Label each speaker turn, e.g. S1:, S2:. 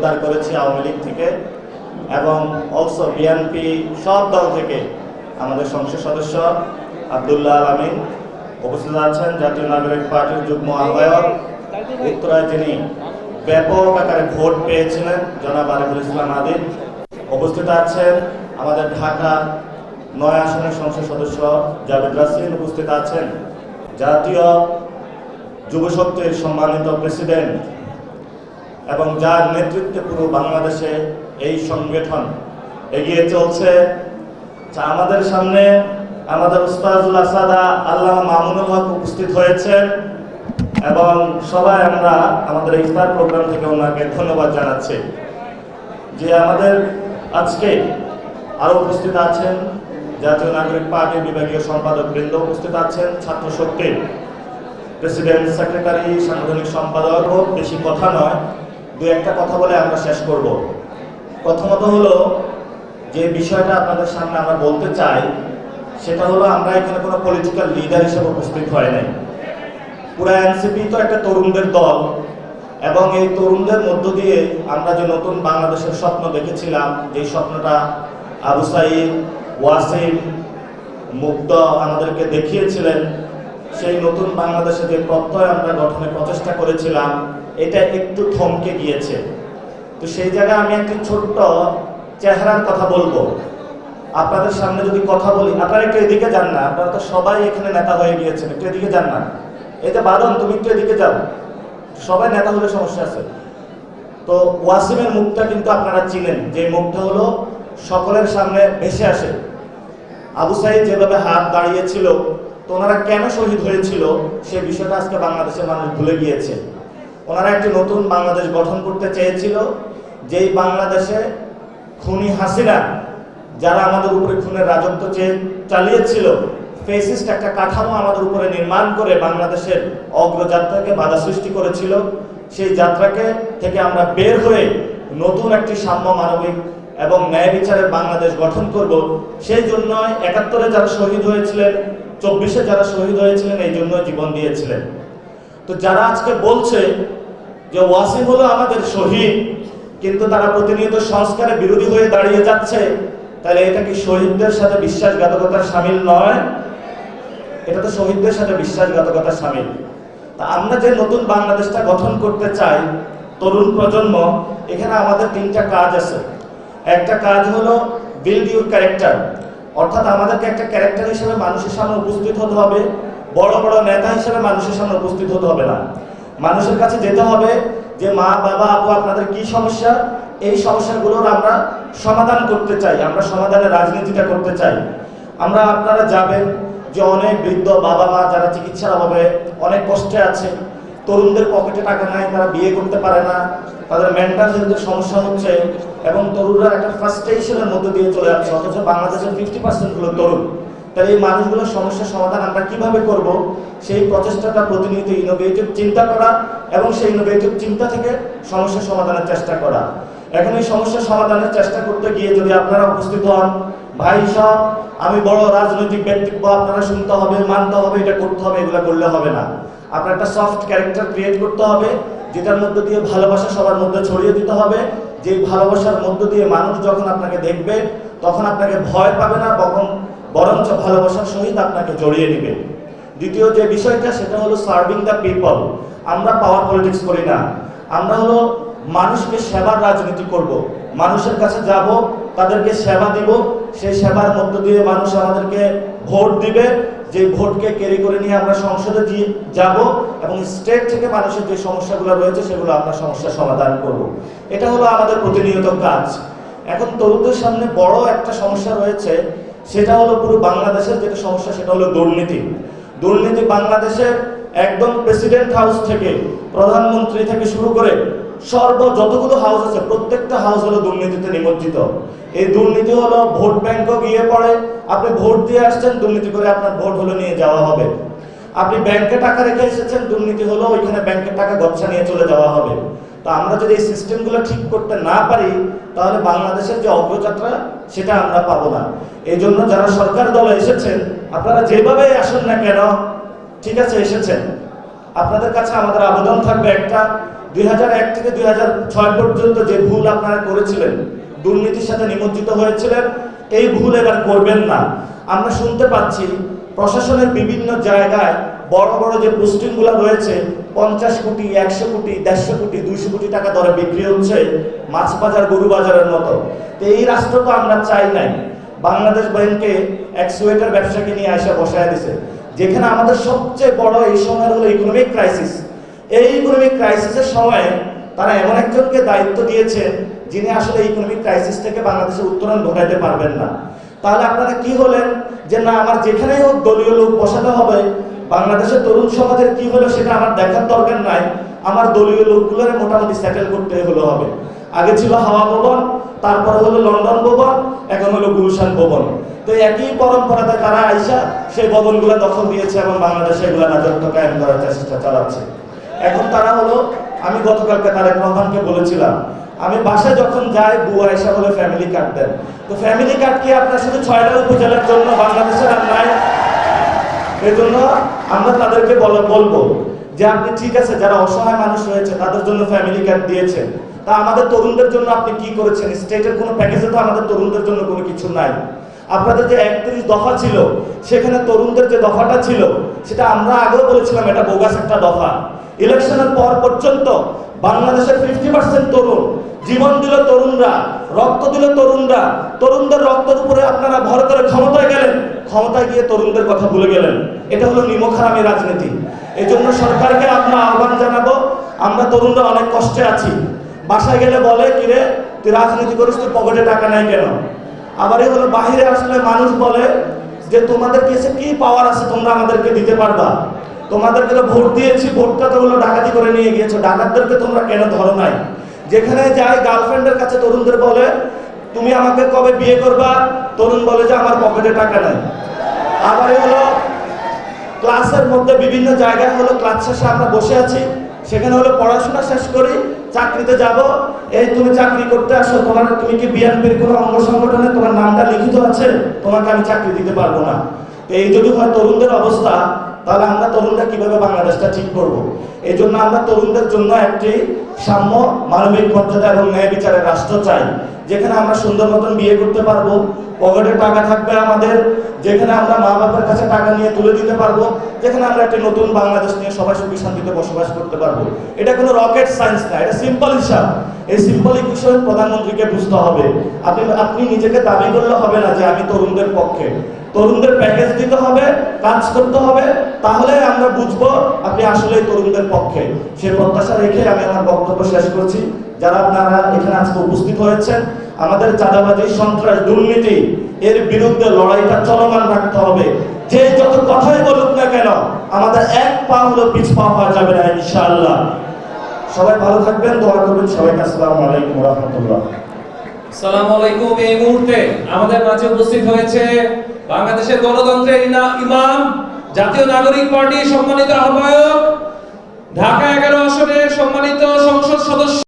S1: উদ্ধার করেছি আওয়ামী লীগ থেকে এবং অলসো বিএনপি সব দল থেকে আমাদের সংসদ সদস্য আব্দুল্লাহ আল আমিন উপস্থিত আছেন। জাতীয় নাগরিক পার্টির যুগ্ম আহ্বায়ক উত্তরায় যিনি ব্যাপক আকারে ভোট পেয়েছিলেন জনাব আরিফুল ইসলাম আদিল উপস্থিত আছেন। আমাদের ঢাকা ৯ আসনের সংসদ সদস্য জাভেদ রাসিন উপস্থিত আছেন। জাতীয় যুব শক্তির সম্মানিত প্রেসিডেন্ট এবং যার নেতৃত্বে পুরো বাংলাদেশে এই সংগঠন এগিয়ে চলছে। আমাদের সামনে আমাদের উস্তাদুল আসাদা আল্লামা মামুনুল হক উপস্থিত হয়েছেন এবং সবাই আমরা আমাদের ইফতার প্রোগ্রাম থেকে ওনাকে ধন্যবাদ জানাচ্ছি। যে আমাদের আজকে আরও উপস্থিত আছেন জাতীয় নাগরিক পার্টির বিভাগীয় সম্পাদক বৃন্দ উপস্থিত আছেন, ছাত্র শক্তির প্রেসিডেন্ট সেক্রেটারি সাংগঠনিক সম্পাদক। বেশি কথা নয়, দু একটা কথা বলে আমরা শেষ করব। প্রথমত হলো যে বিষয়টা আপনাদের সামনে আমরা বলতে চাই সেটা হলো আমরা এখানে কোনো পলিটিক্যাল লিডার হিসেবে উপস্থিত হয় নাই। পুরা এনসিপি তো একটা তরুণদের দল এবং এই তরুণদের মধ্য দিয়ে আমরা যে নতুন বাংলাদেশের স্বপ্ন দেখেছিলাম, যেই স্বপ্নটা আবু সাইদ, ওয়াসিম, মুগ্ধ আমাদেরকে দেখিয়েছিলেন, সেই নতুন বাংলাদেশে যে প্রত্যয় আমরা গঠনের প্রচেষ্টা করেছিলাম এটা একটু থমকে গিয়েছে। তো সেই জায়গায় আমি একটি ছোট্ট চেহারার কথা বলবো আপনাদের সামনে। যদি কথা বলি, আপনারা একটু এদিকে যান না, আপনারা তো সবাই এখানে নেতা হয়ে গিয়েছেন, একটু এদিকে যান না। এই যে বাদন, তুমি একটু এদিকে যাও, সবাই নেতা হলে সমস্যা আছে। তো ওয়াসিমের মুখটা কিন্তু আপনারা চিনেন, যে মুখটা হলো সকলের সামনে ভেসে আসে। আবু সাইদ যেভাবে হাত দাঁড়িয়েছিল, তো ওনারা কেন শহীদ হয়েছিল সেই বিষয়টা আজকে বাংলাদেশের মানুষ ভুলে গিয়েছে। ওনারা একটি নতুন বাংলাদেশ গঠন করতে চেয়েছিল, যেই বাংলাদেশে খুনি হাসিনা যারা আমাদের উপরে খুনের রাজত্ব চালিয়েছিল, ফেসিস্ট একটা কাঠামো আমাদের উপরে নির্মাণ করে বাংলাদেশের অগ্রযাত্রাকে বাধা সৃষ্টি করেছিল। সেই যাত্রাকে থেকে আমরা বের হয়ে নতুন একটি সাম্য, মানবিক এবং ন্যায় বিচারের বাংলাদেশ গঠন করব। সেই জন্য ৭১-এ যারা শহীদ হয়েছিলেন, ২৪-এ যারা শহীদ হয়েছিলেন, এই জন্য জীবন দিয়েছিলেন। তো যারা আজকে বলছে যে ওয়াসিম হলো আমাদের শহীদ, কিন্তু তারা প্রতিনিয়ত সংস্কারের বিরোধী হয়ে দাঁড়িয়ে যাচ্ছে, তাহলে এটা কি শহীদদের সাথে বিশ্বাসঘাতকতার সামিল নয়? এটা তো শহীদদের সাথে বিশ্বাসঘাতকতার সামিল। তা আমরা যে নতুন বাংলাদেশটা গঠন করতে চাই, তরুণ প্রজন্ম, এখানে আমাদের ৩টা কাজ আছে। একটা কাজ হলো বিল্ড ইউর ক্যারেক্টার, অর্থাৎ আমাদেরকে একটা ক্যারেক্টার হিসেবে মানুষের সামনে উপস্থিত হতে হবে। বড় বড় নেতা হিসেবে মানুষের সামনে উপস্থিত হতে হবে না, মানুষের কাছে যেতে হবে যে মা, বাবা, আপু, আপনাদের কি সমস্যা, এই সমস্যাগুলোর আমরা সমাধান করতে চাই, আমরা সমাধানের রাজনীতিটা করতে চাই। আপনারা যাবেন যে অনেক বৃদ্ধ বাবা মা যারা চিকিৎসার অভাবে অনেক কষ্টে আছে, তরুণদের পকেটে টাকা নাই, তারা বিয়ে করতে পারে না, তাদের মেন্টাল হেলথের সমস্যা হচ্ছে এবং তরুণরা একটা ফ্রাস্ট্রেশনের মধ্যে দিয়ে চলে যাচ্ছে, অথচ বাংলাদেশের 50% হলো তরুণ। তাহলে এই মানুষগুলোর সমস্যার সমাধান আমরা কিভাবে করব, সেই প্রচেষ্টাটা প্রতিনিয়ত ইনোভেটিভ চিন্তা করা এবং সেই ইনোভেটিভ চিন্তা থেকে সমস্যা সমাধানের চেষ্টা করা। এখন এই সমস্যা সমাধানের চেষ্টা করতে গিয়ে যদি আপনারা উপস্থিত হন, ভাই সব আমি বড় রাজনৈতিক ব্যক্তিত্ব, আপনারা শুনতে হবে, মানতে হবে, এটা করতে হবে, এগুলো করলে হবে না। আপনার একটা সফট ক্যারেক্টার ক্রিয়েট করতে হবে, যেটার মধ্যে দিয়ে ভালোবাসা সবার মধ্যে ছড়িয়ে দিতে হবে। যে ভালোবাসার মধ্য দিয়ে মানুষ যখন আপনাকে দেখবে তখন আপনাকে ভয় পাবে না, বরঞ্চ ভালোবাসার সহিত আপনাকে জড়িয়ে নেবে। দ্বিতীয় যে বিষয়টা সেটা হলো সার্ভিং দ্য পিপল। আমরা পাওয়ার পলিটিক্স করি না, আমরা হলো মানুষকে সেবার রাজনীতি করব। মানুষের কাছে যাব, তাদেরকে সেবা দিব, সেই সেবার মধ্য দিয়ে মানুষ আমাদেরকে ভোট দিবে, যে ভোটকে ক্যারি করে নিয়ে আমরা সংসদে যাব এবং স্টেট থেকে মানুষের যে সমস্যাগুলো রয়েছে সেগুলো আমরা সমস্যার সমাধান করব। এটা হলো আমাদের প্রতিনিয়ত কাজ। এখন তরুণদের সামনে বড় একটা সমস্যা রয়েছে, সেটা হলো পুরো বাংলাদেশের যেটা সমস্যা সেটা হলো দুর্নীতি। দুর্নীতি বাংলাদেশের একদম প্রেসিডেন্ট হাউস থেকে, প্রধানমন্ত্রী থেকে শুরু করে যতগুলো হাউস আছে প্রত্যেকটা হাউস হলো দুর্নীতিতে নিমজ্জিত। এই দুর্নীতি হলো ভোট ব্যাংকও গিয়ে পড়ে, আপনি ভোট দিয়ে আসছেন, দুর্নীতি করে আপনার ভোট হলো নিয়ে যাওয়া হবে। আপনি ব্যাংকে টাকা রেখে এসেছেন, দুর্নীতি হলো ওইখানে ব্যাংকের টাকা গচ্ছা নিয়ে চলে যাওয়া হবে। তো আমরা যদি এই সিস্টেমগুলো ঠিক করতে না পারি তাহলে বাংলাদেশের যে অগ্রযাত্রা সেটা আমরা পাবো না। এই জন্য যারা সরকার দলে এসেছেন, আপনারা যেভাবে আসেন না কেন, ঠিক আছে এসেছেন, আপনাদের কাছে আমাদের আবেদন থাকবে একটা, 2001 থেকে 2006 পর্যন্ত যে ভুল আপনারা করেছিলেন, দুর্নীতির সাথে নিমজ্জিত হয়েছিলেন, এই ভুল এবার করবেন না। আমরা শুনতে পাচ্ছি প্রশাসনের বিভিন্ন জায়গায় বড় বড় যে পোস্টিংগুলো রয়েছে 50 কোটি, 100 কোটি, 150 কোটি, 200 কোটি টাকা দরে বিক্রি হচ্ছে, মাছ বাজার গরু বাজারের মতো। তো এই রাষ্ট্র তো আমরা চাই নাই। বাংলাদেশ ব্যাংকে এক সোয়েটার ব্যবসাকে নিয়ে এসে বসায় দিছে, যেখানে আমাদের সবচেয়ে বড় এই সময় হলো ইকোনমিক ক্রাইসিস। এই ইকোনমিক ক্রাইসিসের সময় তারা এমন একজনকে দায়িত্ব দিয়েছে যিনি আসলে ইকোনমিক ক্রাইসিস থেকে বাংলাদেশের উত্তরণ ঘটাইতে পারবেন না। তাহলে আপনারা কি হলেন যে না, আমার যেখানেই হোক দলীয় লোক বসাতে হবে, বাংলাদেশের তরুণ সমাজের কি হলো সেটা আমার দেখার দরকার নাই, আমার দলীয় লোকগুলোর মোটামুটি সেটেল করতে হলো হবে। আগে ছিল হাওয়া ভবন, তারপরে হলো লন্ডন ভবন, এখন হলো গুলশান ভবন। তো একই পরম্পরাতে তারা আইসা সেই ভবনগুলো দখল দিয়েছে এবং বাংলাদেশে এগুলো রাজত্ব কায়েম করার চেষ্টা চালাচ্ছে। এখন তারা হলো, আমি গতকালকে তারেক রহমানকে বলেছিলাম, আমি বাসায় যখন যাই বুয়া এসে বলে ফ্যামিলি কার্ড দেন। তো ফ্যামিলি কার্ড কি আপনার শুধু 6টা উপজেলার জন্য, বাংলাদেশের আর নাই? এই জন্য আমরা তাদেরকে বলবো যে আপনি ঠিক আছে, যারা অসহায় মানুষ রয়েছে তাদের জন্য ফ্যামিলি কার্ড দিয়েছেন, তা আমাদের তরুণদের জন্য আপনি কি করেছেন? স্টেটের কোনো প্যাকেজে তো আমাদের তরুণদের জন্য কোনো কিছু নাই। আপনাদের যে 31 দফা ছিল, সেখানে তরুণদের যে দফাটা ছিল সেটা আমরা আগেও বলেছিলাম এটা বোগাস একটা দফা। ইলেকশনের পর পর্যন্ত বাংলাদেশের 50% তরুণ, জীবন দিল তরুণরা, রক্ত দিল তরুণরা। তরুণদের রক্তের উপরে আপনারা ভর করে ক্ষমতায় গেলেন, ক্ষমতায় গিয়ে তরুণদের কথা ভুলে গেলেন। এটা হলো নিমকহারামি রাজনীতি। এই জন্য সরকারকে আমরা আহ্বান জানাবো, আমরা তরুণরা অনেক কষ্টে আছি। বাসায় গেলে বলে কিরে তুই রাজনীতি করিস, তোর পকেটে টাকা নাই কেন? আবার এই হলো বাহিরে আসলে মানুষ বলে যে তোমাদের কাছে কি পাওয়ার আছে তোমরা আমাদেরকে দিতে পারবা? তোমাদেরকে তো ভোট দিয়েছি, ভোটটা তো হলো ডাকাতি করে নিয়ে গিয়েছো, ডাকাতদেরকে তোমরা কেন ধরো নাই? যেখানে যায় গার্লফ্রেন্ডের কাছে তরুণদের বলে তুমি আমাকে কবে বিয়ে করবা, তরুণ বলে যে আমার পকেটে টাকা নাই। আবার হলো ক্লাসের মধ্যে বিভিন্ন জায়গায় হলো ক্লাস শেষে আমরা বসে আছি, সেখানে হলো পড়াশোনা শেষ করি, চাকরিতে যাব, এই তুমি চাকরি করতে আসো, তুমি কি বিএনপির কোনো অঙ্গ সংগঠনে তোমার নামটা লিখিত আছে? তোমাকে আমি চাকরি দিতে পারবো না। এই যদি হয় তরুণদের অবস্থা, তাহলে আমরা তরুণরা কিভাবে বাংলাদেশটা ঠিক করব? এই জন্য আমরা তরুণদের জন্য একটি সাম্য, মানবিক মর্যাদা এবং ন্যায় বিচারের রাষ্ট্র চাই, যেখানে আমরা সুন্দর মতন বিয়ে করতে পারবো, পকেটে টাকা থাকবে আমাদের, যেখানে আমরা মা বাবার কাছে টাকা নিয়ে তুলে দিতে পারবো, যেখানে আমরা একটি নতুন বাংলাদেশ নিয়ে সবাই সুখী শান্তিতে বসবাস করতে পারবো। এটা কোনো রকেট সায়েন্স না, এটা সিম্পল হিসাব। এই সিম্পল বিষয়ে প্রধানমন্ত্রীকে বুঝতে হবে। আপনি নিজেকে দাবি করলে হবে না যে আমি তরুণদের পক্ষে। তরুণদের প্যাকেজ দিতে হবে, কাজ করতে হবে, তাহলে আমরা বুঝবো আপনি আসলে তরুণদের পক্ষে। সে প্রত্যাশা রেখে আমি আমার বক্তব্য শেষ করছি। যারা আপনারা এখানে আজকে উপস্থিত হয়েছেন, আমাদের চাঁদাবাজি, সন্ত্রাস, দুর্নীতি এর বিরুদ্ধে লড়াইটা চলমান রাখতে হবে। যে যত কথাই বলুক না কেন, আমাদের এক পা হলো পিছ পা হওয়া যাবে না ইনশাআল্লাহ। সবাই ভালো থাকবেন, দোয়া করবেন সবাইকে। আসসালামু আলাইকুম ওয়া রাহমাতুল্লাহ।
S2: আসসালামু আলাইকুম। এই মুহূর্তে আমাদের মাঝে উপস্থিত হয়েছে বাংলাদেশের গণতন্ত্রের ইমাম, জাতীয় নাগরিক পার্টির সম্মানিত আহ্বায়ক, ঢাকা 11 আসনের সম্মানিত সংসদ সদস্য